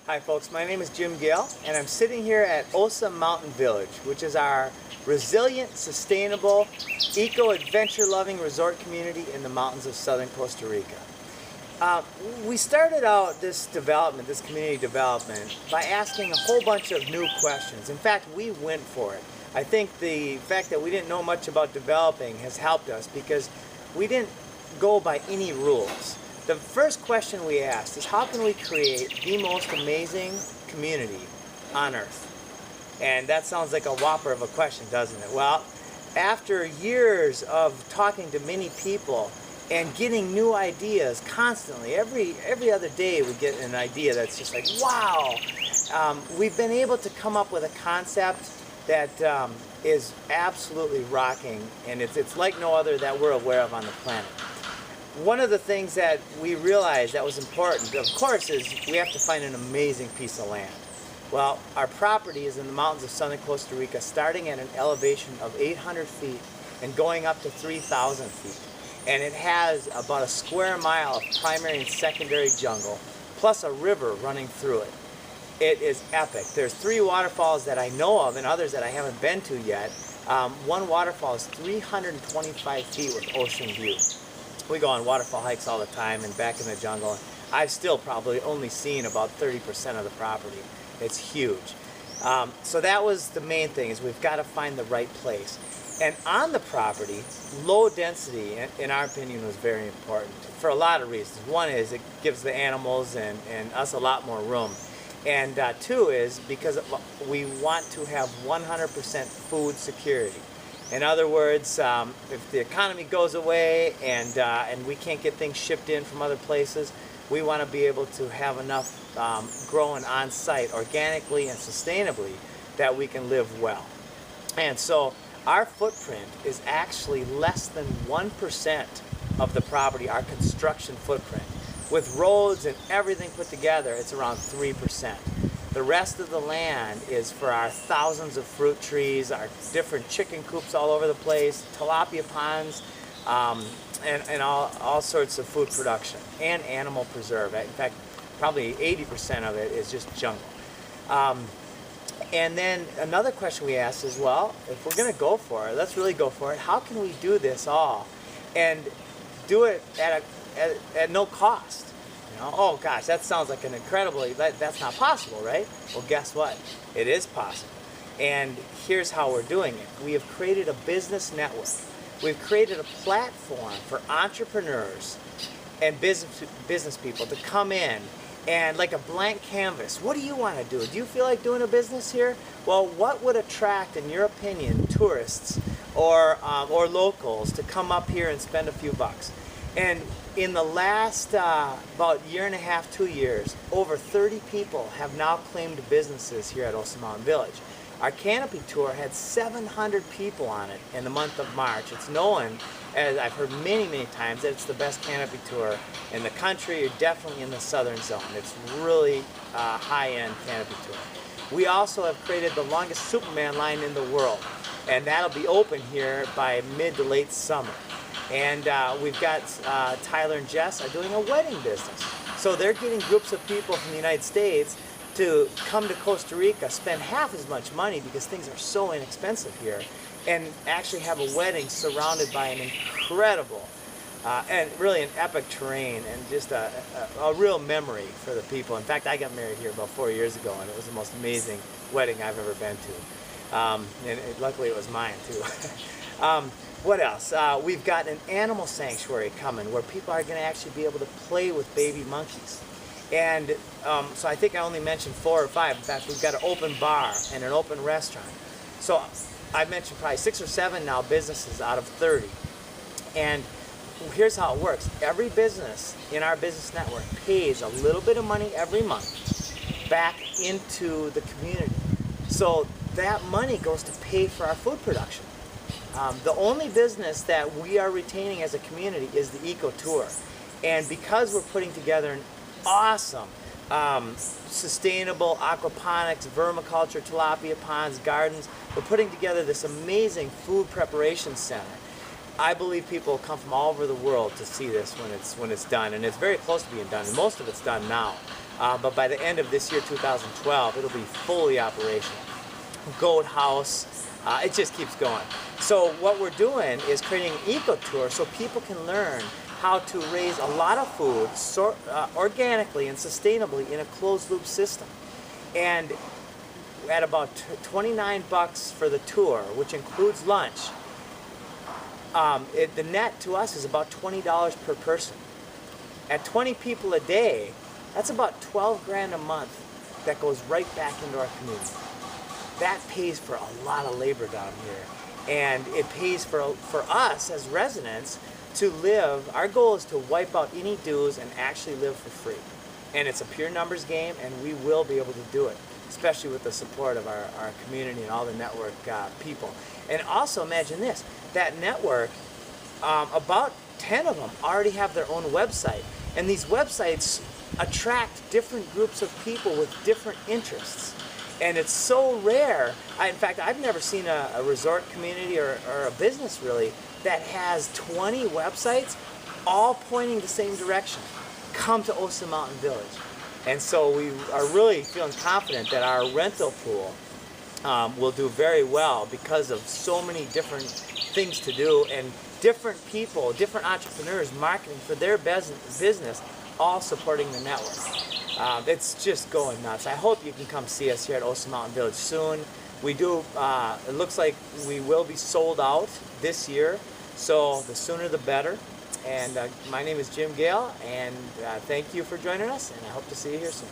Hi folks, my name is Jim Gale and I'm sitting here at Osa Mountain Village, which is our resilient, sustainable, eco-adventure loving resort community in the mountains of southern Costa Rica. We started out this development, this community development, by asking a whole bunch of new questions. In fact, we went for it. I think the fact that we didn't know much about developing has helped us because we didn't go by any rules. The first question we asked is, how can we create the most amazing community on earth? And that sounds like a whopper of a question, doesn't it? Well, after years of talking to many people and getting new ideas constantly, every other day we get an idea that's just like, wow! We've been able to come up with a concept that is absolutely rocking, and it's like no other that we're aware of on the planet. One of the things that we realized that was important, of course, is we have to find an amazing piece of land. Well, our property is in the mountains of southern Costa Rica, starting at an elevation of 800 feet and going up to 3,000 feet. And it has about a square mile of primary and secondary jungle, plus a river running through it. It is epic. There's 3 waterfalls that I know of and others that I haven't been to yet. One waterfall is 325 feet with ocean view. We go on waterfall hikes all the time and back in the jungle. I've still probably only seen about 30% of the property. It's huge. So that was the main thing, is we've got to find the right place. And on the property, low density, in our opinion, was very important for a lot of reasons. One is it gives the animals and us a lot more room. And 2 is because we want to have 100% food security. In other words, if the economy goes away and we can't get things shipped in from other places, we want to be able to have enough growing on site organically and sustainably that we can live well. And so our footprint is actually less than 1% of the property, our construction footprint. With roads and everything put together, it's around 3%. The rest of the land is for our thousands of fruit trees, our different chicken coops all over the place, tilapia ponds, and all sorts of food production, and animal preserve. In fact, probably 80% of it is just jungle. And then another question we asked is, well, if we're going to go for it, let's really go for it. How can we do this all and do it at no cost? You know, oh gosh, that sounds like an incredibly, that's not possible, right? Well, guess what? It is possible. And here's how we're doing it. We have created a business network. We've created a platform for entrepreneurs and business people to come in and, like a blank canvas, what do you want to do? Do you feel like doing a business here? Well, what would attract, in your opinion, tourists or locals to come up here and spend a few bucks? And in the last about year and a half, 2 years, over 30 people have now claimed businesses here at Osa Mountain Village. Our Canopy Tour had 700 people on it in the month of March. It's known, as I've heard many, many times, that it's the best Canopy Tour in the country, or definitely in the southern zone. It's really high-end Canopy Tour. We also have created the longest Superman line in the world, and that'll be open here by mid to late summer. And we've got Tyler and Jess are doing a wedding business. So they're getting groups of people from the United States to come to Costa Rica, spend half as much money because things are so inexpensive here, and actually have a wedding surrounded by an incredible and really an epic terrain and just a real memory for the people. In fact, I got married here about 4 years ago, and it was the most amazing wedding I've ever been to. And luckily it was mine too. What else? We've got an animal sanctuary coming where people are going to actually be able to play with baby monkeys. And so I think I only mentioned 4 or 5. In fact, we've got an open bar and an open restaurant. So I've mentioned probably 6 or 7 now businesses out of 30. And here's how it works. Every business in our business network pays a little bit of money every month back into the community. So that money goes to pay for our food production. The only business that we are retaining as a community is the Eco Tour. And because we're putting together an awesome sustainable aquaponics, vermiculture, tilapia ponds, gardens, we're putting together this amazing food preparation center. I believe people will come from all over the world to see this when it's done, and it's very close to being done, and most of it's done now. but by the end of this year, 2012, it'll be fully operational. Goat house, it just keeps going. So what we're doing is creating an eco tour so people can learn how to raise a lot of food organically and sustainably in a closed loop system. And at about $29 for the tour, which includes lunch, the net to us is about $20 per person. At 20 people a day, that's about 12 grand a month that goes right back into our community. That pays for a lot of labor down here. And it pays for us as residents to live. Our goal is to wipe out any dues and actually live for free. And it's a pure numbers game, and we will be able to do it, especially with the support of our community and all the network people. And also imagine this, that network, about 10 of them already have their own website. And these websites attract different groups of people with different interests. And it's so rare. In fact, I've never seen a resort community or a business really that has 20 websites all pointing the same direction. Come to Osa Mountain Village. And so we are really feeling confident that our rental pool will do very well because of so many different things to do and different people, different entrepreneurs marketing for their business, all supporting the network. It's just going nuts. I hope you can come see us here at Osa Mountain Village soon. We do, it looks like we will be sold out this year, so the sooner the better. And my name is Jim Gale, and thank you for joining us, and I hope to see you here soon.